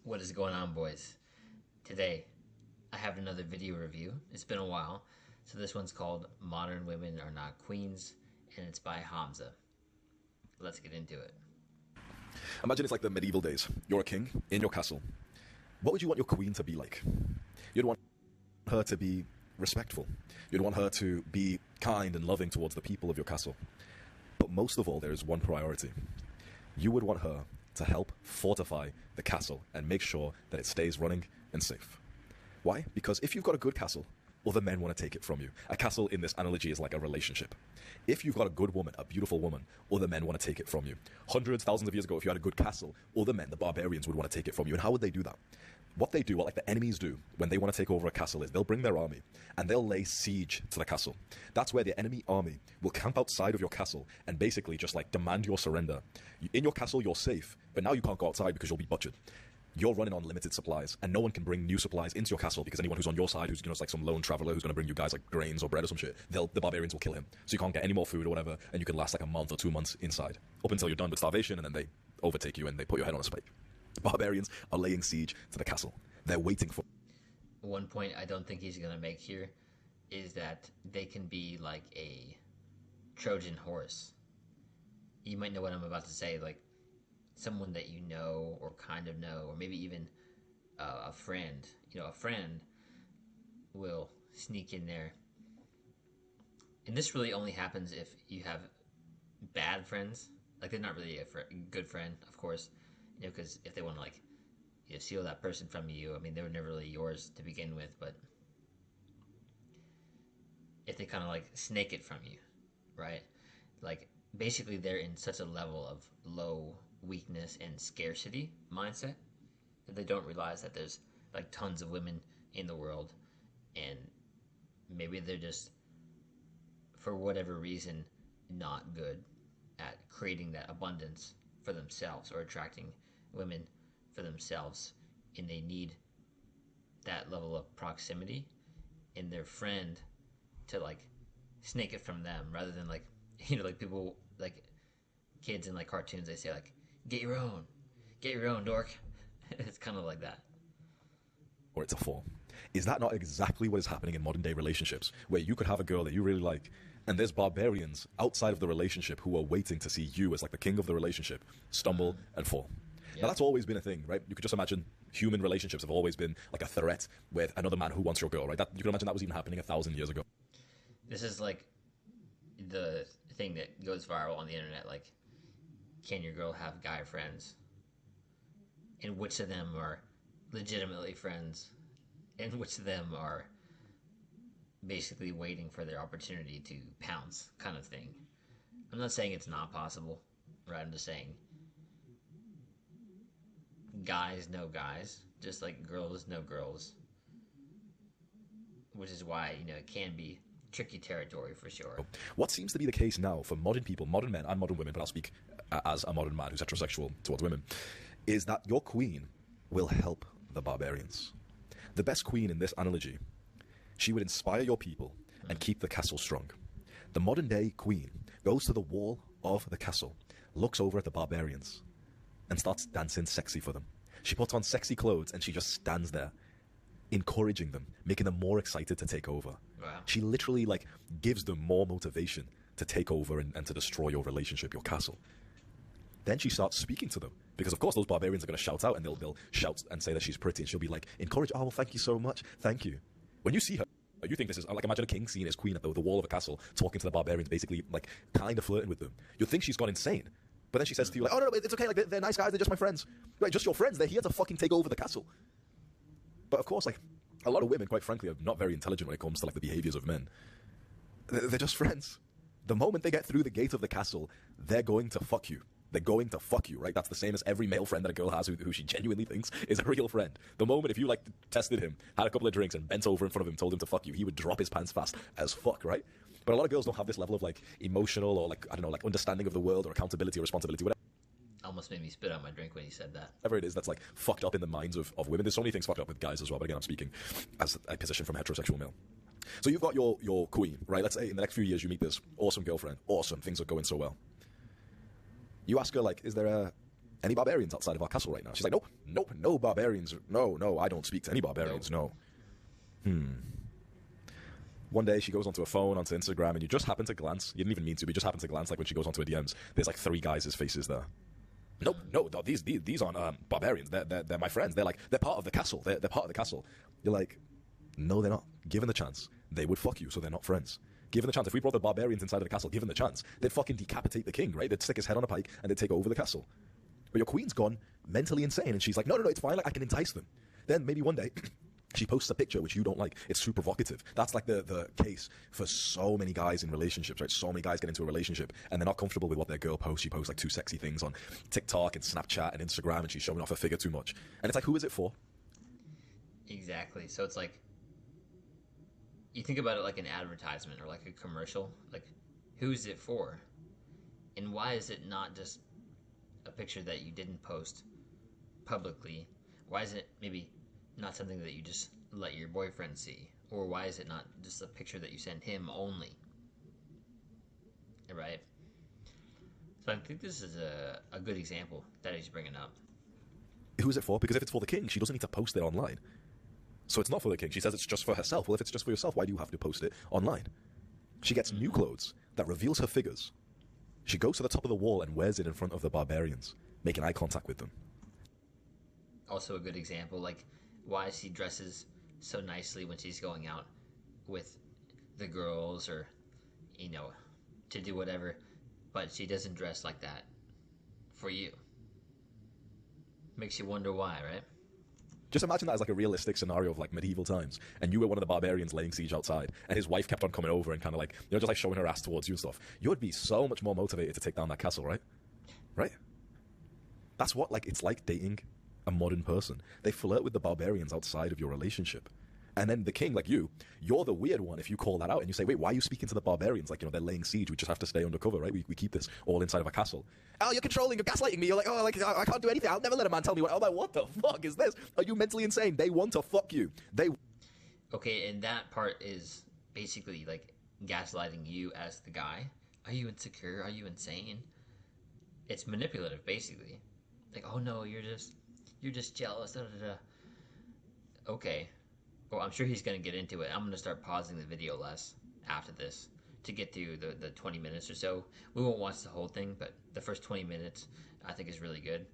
What is going on, boys? Today, I have another video review. It's been a while. So this one's called Modern Women Are Not Queens, and it's by Hamza. Let's get into it. Imagine it's like the medieval days. You're a king in your castle. What would you want your queen to be like? You'd want her to be respectful. You'd want her to be kind and loving towards the people of your castle. But most of all, there is one priority. You would want her to help fortify the castle and make sure that it stays running and safe. Why? Because if you've got a good castle, other men want to take it from you. A castle in this analogy is like a relationship. If you've got a good woman, a beautiful woman, other men want to take it from you. Hundreds, thousands of years ago, if you had a good castle, other men, the barbarians, would want to take it from you. And how would they do that? What they do, what like the enemies do when they want to take over a castle is they'll bring their army and they'll lay siege to the castle. That's where the enemy army will camp outside of your castle and basically just like demand your surrender. In your castle, you're safe, but now you can't go outside because you'll be butchered. You're running on limited supplies, and no one can bring new supplies into your castle because anyone who's on your side, who's like some lone traveler who's going to bring you guys like grains or bread or some shit, the barbarians will kill him. So you can't get any more food or whatever, and you can last like a month or 2 months inside, up until you're done with starvation, and then they overtake you and they put your head on a spike. Barbarians are laying siege to the castle. They're waiting for... One point I don't think he's going to make here is that they can be like a Trojan horse. You might know what I'm about to say, like someone that you know or kind of know, or maybe even a friend. You know, a friend will sneak in there. And this really only happens if you have bad friends. Like, they're not really a good friend, of course. You know, because if they want to, like, you know, steal that person from you, I mean, they were never really yours to begin with, but if they kind of, like, snake it from you, right? Like, basically they're in such a level of low weakness and scarcity mindset that they don't realize that there's, like, tons of women in the world, and maybe they're just, for whatever reason, not good at creating that abundance for themselves or attracting women for themselves, and they need that level of proximity in their friend to like snake it from them, rather than like, you know, like people, like kids in like cartoons, they say like, get your own dork. It's kind of like that. Or it's a fall. Is that not exactly what is happening in modern day relationships, where you could have a girl that you really like, and there's barbarians outside of the relationship who are waiting to see you as like the king of the relationship stumble and fall? Yep. Now that's always been a thing, right? You could just imagine human relationships have always been like a threat with another man who wants your girl, right? That you can imagine that was even happening 1,000 years ago. This is like the thing that goes viral on the internet, like, can your girl have guy friends? And which of them are legitimately friends? And which of them are basically waiting for their opportunity to pounce, kind of thing. I'm not saying it's not possible, right? I'm just saying guys know guys, just like girls know girls. Which is why, you know, it can be tricky territory for sure. What seems to be the case now for modern people, modern men and modern women, but I'll speak as a modern man who's heterosexual towards women, is that your queen will help the barbarians. The best queen in this analogy, she would inspire your people and keep the castle strong. The modern day queen goes to the wall of the castle, looks over at the barbarians, and starts dancing sexy for them. She puts on sexy clothes and she just stands there, encouraging them, making them more excited to take over. Wow. She literally like gives them more motivation to take over and to destroy your relationship, your castle. Then she starts speaking to them, because of course those barbarians are going to shout out, and they'll shout and say that she's pretty, and she'll be like, encourage, oh well, thank you so much, thank you. When you see her, you think this is like, imagine a king seeing his queen at the wall of a castle talking to the barbarians, basically like kind of flirting with them. You'd think she's gone insane. But then she says to you like, oh no, it's okay, like they're nice guys, they're just my friends. Right, just your friends, they're here to fucking take over the castle. But of course, like, a lot of women, quite frankly, are not very intelligent when it comes to like the behaviors of men. They're just friends. The moment they get through the gate of the castle, they're going to fuck you. They're going to fuck you, right? That's the same as every male friend that a girl has who she genuinely thinks is a real friend. The moment if you like tested him, had a couple of drinks and bent over in front of him, told him to fuck you, he would drop his pants fast as fuck, right? But a lot of girls don't have this level of like emotional or like, I don't know, like understanding of the world or accountability or responsibility, whatever. Almost made me spit out my drink when you said that. Whatever it is that's like fucked up in the minds of women. There's so many things fucked up with guys as well, but again, I'm speaking as a position from a heterosexual male. So you've got your queen, right? Let's say in the next few years you meet this awesome girlfriend. Awesome, things are going so well. You ask her, like, is there any barbarians outside of our castle right now? She's like, nope, nope, no barbarians. No, I don't speak to any barbarians, no. One day she goes onto her phone, onto Instagram, and you just happen to glance. You didn't even mean to, but you just happen to glance, like when she goes onto her DMs. There's like 3 guys' faces there. Nope, no, these aren't barbarians. They're my friends. They're part of the castle. They're part of the castle. You're like, no, they're not. Given the chance, they would fuck you, so they're not friends. Given the chance, if we brought the barbarians inside of the castle, given the chance, they'd fucking decapitate the king, right? They'd stick his head on a pike and they'd take over the castle. But your queen's gone mentally insane, and she's like, no, it's fine. Like, I can entice them. Then maybe one day she posts a picture which you don't like. It's super provocative. That's like the case for so many guys in relationships, right? So many guys get into a relationship and they're not comfortable with what their girl posts. She posts like 2 sexy things on TikTok and Snapchat and Instagram, and she's showing off her figure too much. And it's like, who is it for? Exactly. So it's like, you think about it like an advertisement or like a commercial. Like, who's it for? And why is it not just a picture that you didn't post publicly? Why is it maybe not something that you just let your boyfriend see? Or why is it not just a picture that you send him only? Right? So I think this is a good example that he's bringing up. Who is it for? Because if it's for the king, she doesn't need to post it online. So it's not for the king. She says it's just for herself. Well, if it's just for yourself, why do you have to post it online? She gets new clothes that reveals her figures. She goes to the top of the wall and wears it in front of the barbarians, making eye contact with them. Also a good example, like why she dresses so nicely when she's going out with the girls or, to do whatever, but she doesn't dress like that for you. Makes you wonder why, right? Just imagine that as like a realistic scenario of like medieval times, and you were one of the barbarians laying siege outside, and his wife kept on coming over and kind of like, just like showing her ass towards you and stuff. You would be so much more motivated to take down that castle, right? Right? That's what, like, it's like dating a modern person. They flirt with the barbarians outside of your relationship. And then the king, like you're the weird one if you call that out and you say, wait, why are you speaking to the barbarians? Like, they're laying siege. We just have to stay undercover, right? We keep this all inside of a castle. Oh, you're controlling, you're gaslighting me. You're like, oh, like, I can't do anything. I'll never let a man tell me what. I'm like, what the fuck is this? Are you mentally insane? They want to fuck you. Okay, and that part is basically like gaslighting you as the guy. Are you insecure? Are you insane? It's manipulative, basically. Like, oh no, you're just jealous. Da, da, da. Okay. Well, I'm sure he's going to get into it. I'm going to start pausing the video less after this to get through the 20 minutes or so. We won't watch the whole thing, but the first 20 minutes I think is really good.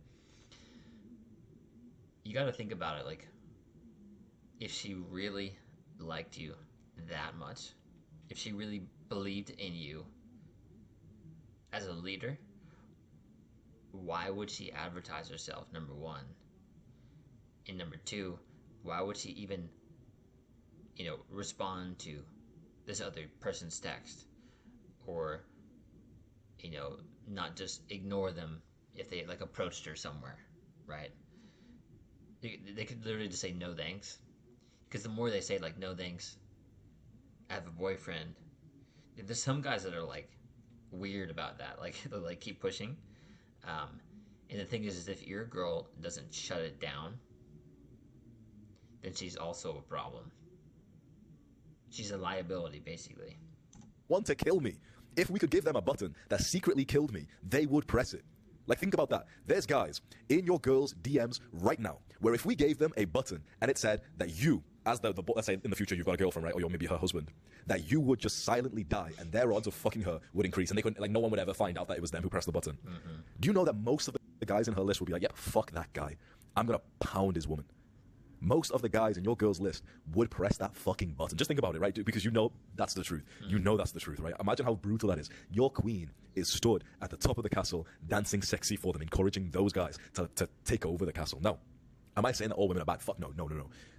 You got to think about it, like, if she really liked you that much, if she really believed in you as a leader, why would she advertise herself, number one? And number two, why would she even respond to this other person's text, or not just ignore them if they like approached her somewhere, right? They could literally just say no thanks, because the more they say like no thanks, I have a boyfriend. There's some guys that are like weird about that, like they like keep pushing. And the thing is if your girl doesn't shut it down, then she's also a problem. She's a liability, basically. Want to kill me. If we could give them a button that secretly killed me, they would press it. Like, think about that. There's guys in your girl's DMs right now, where if we gave them a button and it said that you, as let's say in the future you've got a girlfriend, right, or you're maybe her husband, that you would just silently die and their odds of fucking her would increase, and they couldn't, like, no one would ever find out that it was them who pressed the button. Mm-hmm. Do you know that most of the guys in her list would be like, yeah, fuck that guy. I'm gonna pound his woman. Most of the guys in your girl's list would press that fucking button. Just think about it, right? Because that's the truth. You know that's the truth, right? Imagine how brutal that is. Your queen is stood at the top of the castle, dancing sexy for them, encouraging those guys to take over the castle. Now, am I saying that all women are bad? Fuck no.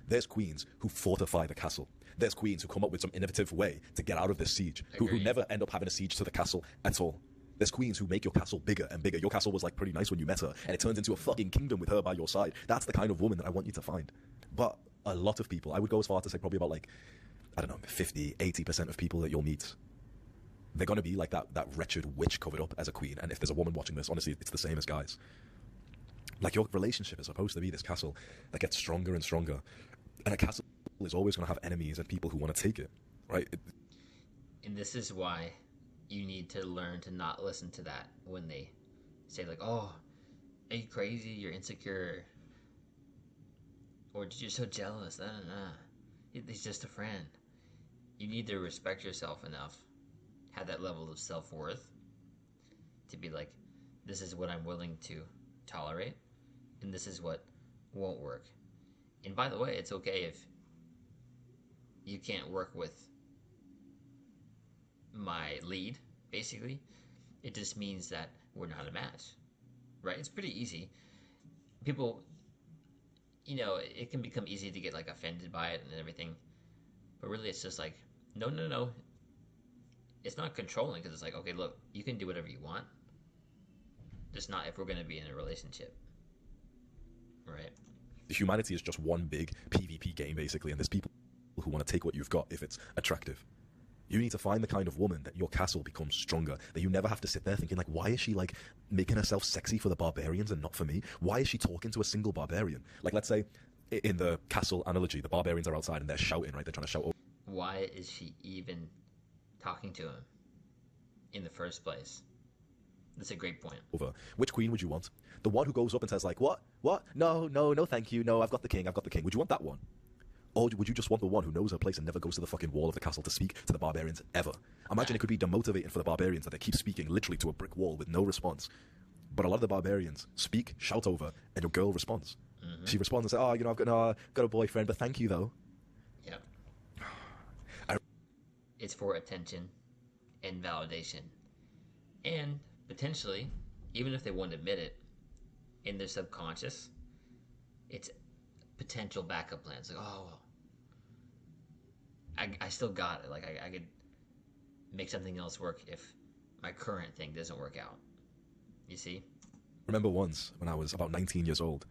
There's queens who fortify the castle. There's queens who come up with some innovative way to get out of this siege, who never end up having a siege to the castle at all. There's queens who make your castle bigger and bigger. Your castle was like pretty nice when you met her, and it turns into a fucking kingdom with her by your side. That's the kind of woman that I want you to find. But a lot of people, I would go as far to say probably about like, I don't know, 50, 80% of people that you'll meet, they're going to be like that wretched witch covered up as a queen. And if there's a woman watching this, honestly, it's the same as guys. Like, your relationship is supposed to be this castle that gets stronger and stronger. And a castle is always going to have enemies and people who want to take it, right? And this is why you need to learn to not listen to that when they say like, oh, Are you crazy? You're insecure. Or you're so jealous. Nah, nah, nah. He's just a friend. You need to respect yourself enough, have that level of self-worth to be like, this is what I'm willing to tolerate, and this is what won't work. And by the way, it's okay if you can't work with my lead, basically. It just means that we're not a match, right? It's pretty easy. People, it can become easy to get like offended by it and everything, but really it's just like, no, no, no. It's not controlling because it's like, okay, look, you can do whatever you want, just not if we're going to be in a relationship, right? Humanity is just one big PvP game, basically, and there's people who want to take what you've got if it's attractive. You need to find the kind of woman that your castle becomes stronger, that you never have to sit there thinking, like, why is she, like, making herself sexy for the barbarians and not for me? Why is she talking to a single barbarian? Like, let's say, in the castle analogy, the barbarians are outside and they're shouting, right? They're trying to shout over. Why is she even talking to him in the first place? That's a great point. Over. Which queen would you want? The one who goes up and says, like, what? No, thank you. No, I've got the king. Would you want that one? Or would you just want the one who knows her place and never goes to the fucking wall of the castle to speak to the barbarians ever? Imagine it could be demotivating for the barbarians that they keep speaking literally to a brick wall with no response. But a lot of the barbarians speak, shout over, and your girl responds. Mm-hmm. She responds and says, I've got a boyfriend, but thank you, though. Yep. It's for attention and validation. And potentially, even if they won't admit it, in their subconscious, it's potential backup plans. Like, oh, well, I still got it. Like, I could make something else work if my current thing doesn't work out. You see? Remember once, when I was about 19 years old,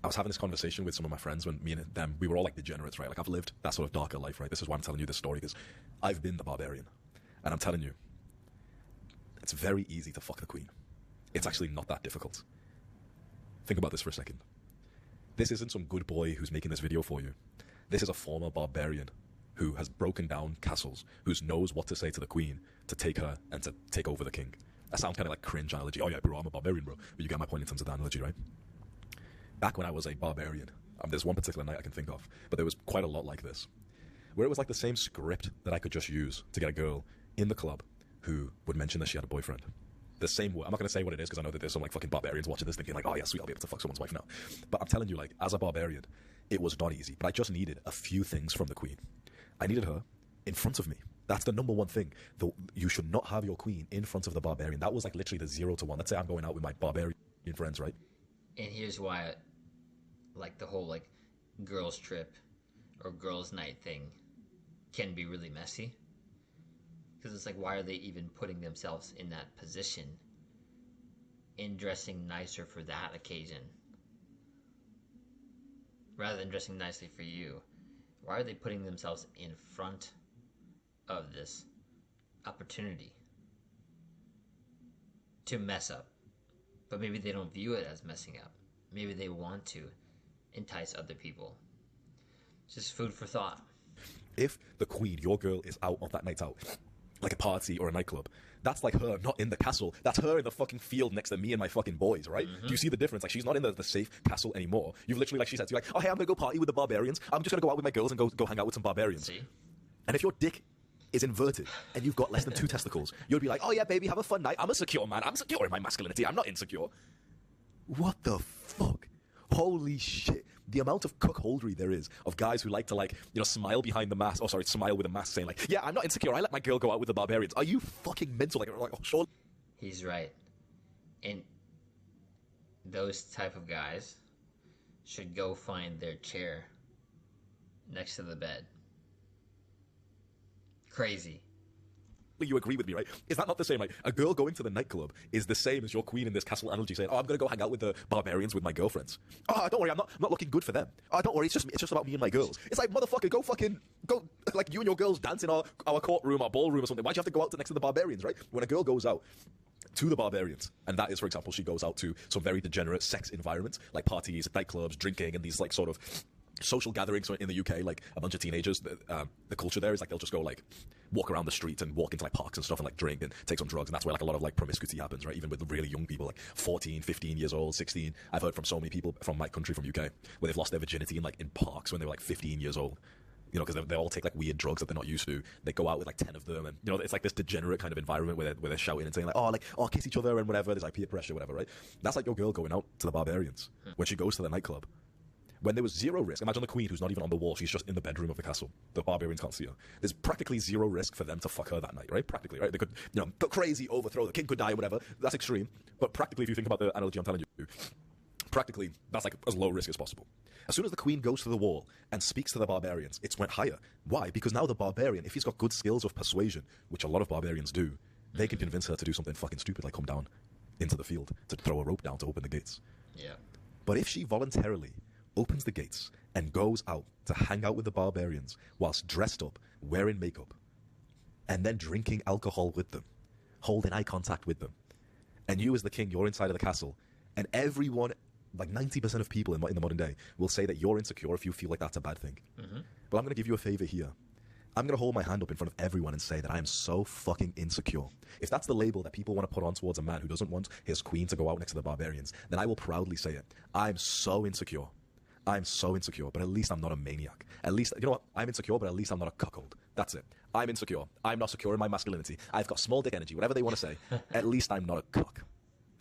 I was having this conversation with some of my friends when me and them, we were all like degenerates, right? Like, I've lived that sort of darker life, right? This is why I'm telling you this story, because I've been the barbarian. And I'm telling you, it's very easy to fuck the queen. It's actually not that difficult. Think about this for a second. This isn't some good boy who's making this video for you. This is a former barbarian who has broken down castles, who knows what to say to the queen to take her and to take over the king. That sounds kind of like cringe analogy. Oh yeah, bro, I'm a barbarian, bro. But you get my point in terms of the analogy, right? Back when I was a barbarian, there's one particular night I can think of, but there was quite a lot like this, where it was like the same script that I could just use to get a girl in the club who would mention that she had a boyfriend. The same word. I'm not going to say what it is because I know that there's some like fucking barbarians watching this thinking like, oh yeah, sweet, I'll be able to fuck someone's wife now. But I'm telling you, like, as a barbarian, it was not easy. But I just needed a few things from the queen. I needed her in front of me. That's the number one thing. You should not have your queen in front of the barbarian. That was like literally the 0 to 1. Let's say I'm going out with my barbarian friends, right? And here's why, like, the whole like girls trip or girls night thing can be really messy. Because it's like, why are they even putting themselves in that position in dressing nicer for that occasion? Rather than dressing nicely for you, why are they putting themselves in front of this opportunity to mess up? But maybe they don't view it as messing up. Maybe they want to entice other people. It's just food for thought. If the queen, your girl, is out on that night out, like a party or a nightclub, that's like her not in the castle. That's her in the fucking field next to me and my fucking boys, right? Mm-hmm. Do you see the difference? Like, she's not in the safe castle anymore. You've literally, like she said to you, like, oh, hey, I'm going to go party with the barbarians. I'm just going to go out with my girls and go hang out with some barbarians. See? And if your dick is inverted and you've got less than 2 testicles, you'll be like, oh yeah, baby, have a fun night. I'm a secure man. I'm secure in my masculinity. I'm not insecure. What the fuck? Holy shit. The amount of cuckoldry there is of guys who like to, like, smile behind the mask. Oh, sorry, smile with a mask saying, like, yeah, I'm not insecure. I let my girl go out with the barbarians. Are you fucking mental? Like oh, sure. He's right. And those type of guys should go find their chair next to the bed. Crazy. You agree with me, right? Is that not the same? Like, a girl going to the nightclub is the same as your queen in this castle analogy saying, oh, I'm going to go hang out with the barbarians with my girlfriends. Oh, don't worry, I'm not looking good for them. Oh, don't worry, it's just about me and my girls. It's like, motherfucker, go, like, you and your girls dance in our courtroom, our ballroom or something. Why'd you have to go out to next to the barbarians, right? When a girl goes out to the barbarians, and that is, for example, she goes out to some very degenerate sex environments, like parties, nightclubs, drinking, and these, like, sort of social gatherings in the UK, like a bunch of teenagers, the culture there is like they'll just go like walk around the streets and walk into like parks and stuff and like drink and take some drugs, and that's where like a lot of like promiscuity happens, right? Even with really young people, like 14, 15 years old, 16. I've heard from so many people from my country, from UK, where they've lost their virginity in parks when they were like 15 years old. You know, because they all take like weird drugs that they're not used to. They go out with like 10 of them, and you know, it's like this degenerate kind of environment where they're shouting and saying like, oh, kiss each other and whatever. There's like peer pressure, whatever, right? That's like your girl going out to the Barbarians when she goes to the nightclub. When there was zero risk, imagine the queen who's not even on the wall, she's just in the bedroom of the castle. The Barbarians can't see her. There's practically zero risk for them to fuck her that night, right? Practically, right? They could, go crazy, overthrow, the king could die, whatever. That's extreme. But practically, if you think about the analogy I'm telling you, practically, that's like as low risk as possible. As soon as the queen goes to the wall and speaks to the barbarians, it's went higher. Why? Because now the barbarian, if he's got good skills of persuasion, which a lot of barbarians do, they can convince her to do something fucking stupid like come down into the field, to throw a rope down to open the gates. Yeah. But if she voluntarily opens the gates and goes out to hang out with the barbarians whilst dressed up, wearing makeup, and then drinking alcohol with them, holding eye contact with them, and you as the king, you're inside of the castle, and everyone, like 90% of people in the modern day, will say that you're insecure if you feel like that's a bad thing. Mm-hmm. But I'm going to give you a favor here. I'm going to hold my hand up in front of everyone and say that I am so fucking insecure. If that's the label that people want to put on towards a man who doesn't want his queen to go out next to the barbarians, then I will proudly say it. I'm so insecure. I'm so insecure, but at least I'm not a maniac. At least, you know what? I'm insecure, but at least I'm not a cuckold. That's it. I'm insecure. I'm not secure in my masculinity. I've got small dick energy, whatever they want to say. At least I'm not a cuck.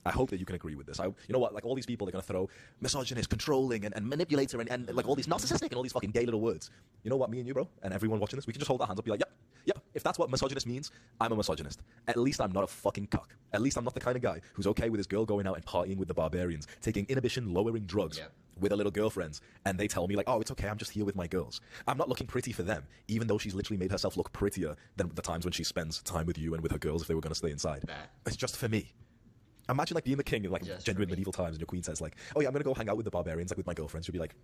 I hope that you can agree with this. You know what? Like all these people, they're going to throw misogynist, controlling, and manipulator, and like all these narcissistic and all these fucking gay little words. You know what? Me and you, bro, and everyone watching this, we can just hold our hands up and be like, yep. If that's what misogynist means, I'm a misogynist. At least I'm not a fucking cuck. At least I'm not the kind of guy who's okay with his girl going out and partying with the barbarians, taking inhibition-lowering drugs with her little girlfriends, and they tell me like, oh, it's okay, I'm just here with my girls. I'm not looking pretty for them, even though she's literally made herself look prettier than the times when she spends time with you and with her girls if they were going to stay inside. It's just for me. Imagine like being the king in like genuine medieval times, and your queen says like, oh yeah, I'm going to go hang out with the barbarians, like with my girlfriends. You'll be like,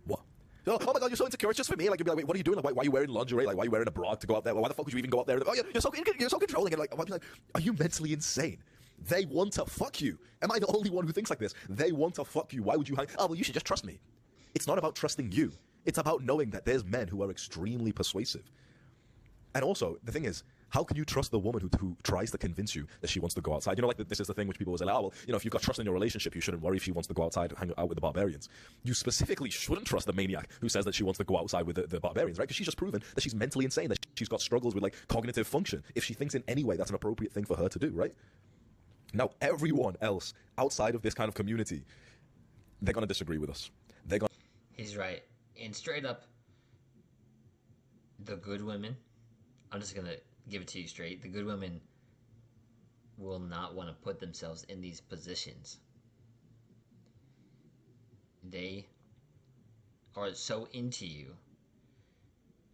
what? Oh my god, you're so insecure. It's just for me. Like you'll be like, wait, what are you doing? Like, why are you wearing lingerie? Like, why are you wearing a bra to go out there? Why the fuck would you even go out there? Oh, you're so controlling. And like, I'll be like, are you mentally insane? They want to fuck you. Am I the only one who thinks like this? They want to fuck you. Why would you hang? Oh well, you should just trust me. It's not about trusting you. It's about knowing that there's men who are extremely persuasive. And also, the thing is, how can you trust the woman who tries to convince you that she wants to go outside? You know, like this is the thing which people will say, oh, well, if you've got trust in your relationship, you shouldn't worry if she wants to go outside and hang out with the barbarians. You specifically shouldn't trust the maniac who says that she wants to go outside with the barbarians, right? Because she's just proven that she's mentally insane, that she's got struggles with like cognitive function. If she thinks in any way that's an appropriate thing for her to do, right? Now, everyone else outside of this kind of community, they're going to disagree with us. He's right. And straight up, the good women, I'm just going to give it to you straight, the good women will not want to put themselves in these positions. They are so into you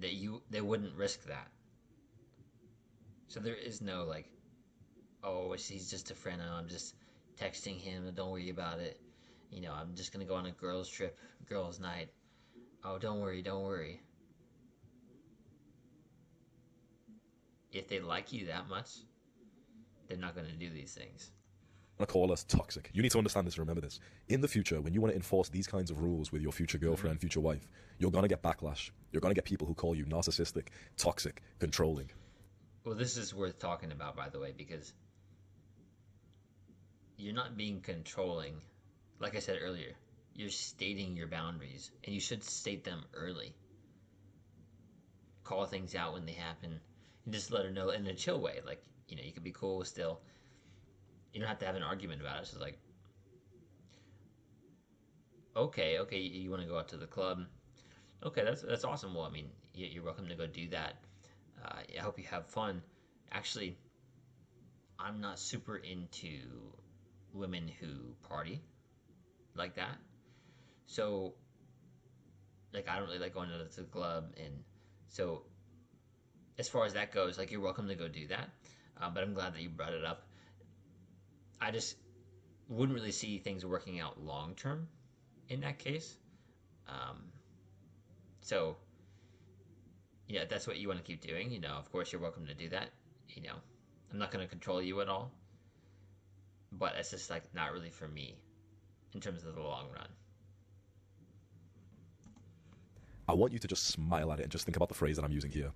that they wouldn't risk that. So there is no like, oh, he's just a friend and I'm just texting him, don't worry about it. I'm just going to go on a girls trip, girls night. Oh, don't worry. If they like you that much, they're not going to do these things. I'm going to call us toxic. You need to understand this and remember this. In the future, when you want to enforce these kinds of rules with your future girlfriend, future wife, you're going to get backlash. You're going to get people who call you narcissistic, toxic, controlling. Well, this is worth talking about, by the way, because you're not being controlling. Like I said earlier, you're stating your boundaries, and you should state them early. Call things out when they happen, and just let her know in a chill way. Like, you could be cool still. You don't have to have an argument about it. It's just like, okay, you want to go out to the club? Okay, that's awesome. Well, I mean, you're welcome to go do that. I hope you have fun. Actually, I'm not super into women who party like that. So, like, I don't really like going to the club, and so as far as that goes, like, you're welcome to go do that. But I'm glad that you brought it up. I just wouldn't really see things working out long term in that case. So, yeah, that's what you want to keep doing. Of course, you're welcome to do that. I'm not going to control you at all. But it's just, like, not really for me in terms of the long run. I want you to just smile at it and just think about the phrase that I'm using here.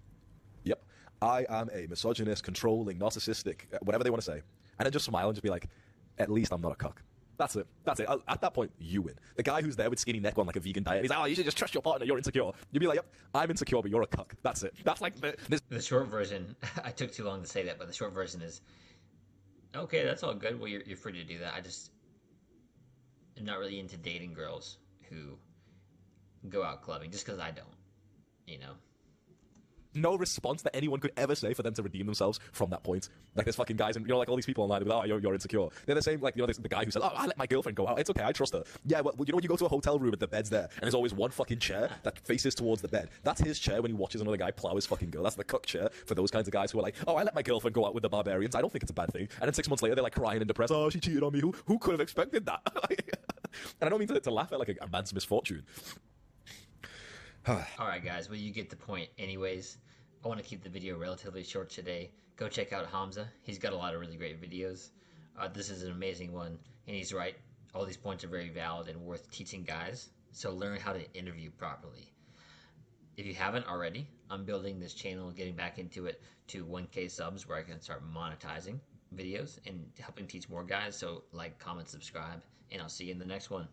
Yep, I am a misogynist, controlling, narcissistic, whatever they want to say. And then just smile and just be like, at least I'm not a cuck. That's it. That's it. At that point, you win. The guy who's there with skinny neck on like a vegan diet, he's like, oh, you should just trust your partner, you're insecure. You'd be like, yep, I'm insecure, but you're a cuck. That's it. That's like The short version, I took too long to say that, but the short version is, okay, that's all good. Well, you're free to do that. I just am not really into dating girls who go out clubbing just because I don't, you know? no response that anyone could ever say for them to redeem themselves from that point. Like there's fucking guys and like all these people online, they're like, oh, you're insecure. They're the same, like, the guy who said, oh, I let my girlfriend go out. It's okay, I trust her. Yeah, well, when you go to a hotel room and the bed's there and there's always one fucking chair that faces towards the bed. That's his chair when he watches another guy plow his fucking girl. That's the cuck chair for those kinds of guys who are like, oh, I let my girlfriend go out with the barbarians. I don't think it's a bad thing. And then 6 months later, they're like crying and depressed. Oh, she cheated on me. Who could have expected that? And I don't mean to laugh at like a man's misfortune. All right, guys. Well, you get the point anyways. I want to keep the video relatively short today. Go check out Hamza. He's got a lot of really great videos. This is an amazing one, and he's right. All these points are very valid and worth teaching guys. So learn how to interview properly. If you haven't already, I'm building this channel, getting back into it to 1K subs where I can start monetizing videos and helping teach more guys. So like, comment, subscribe, and I'll see you in the next one.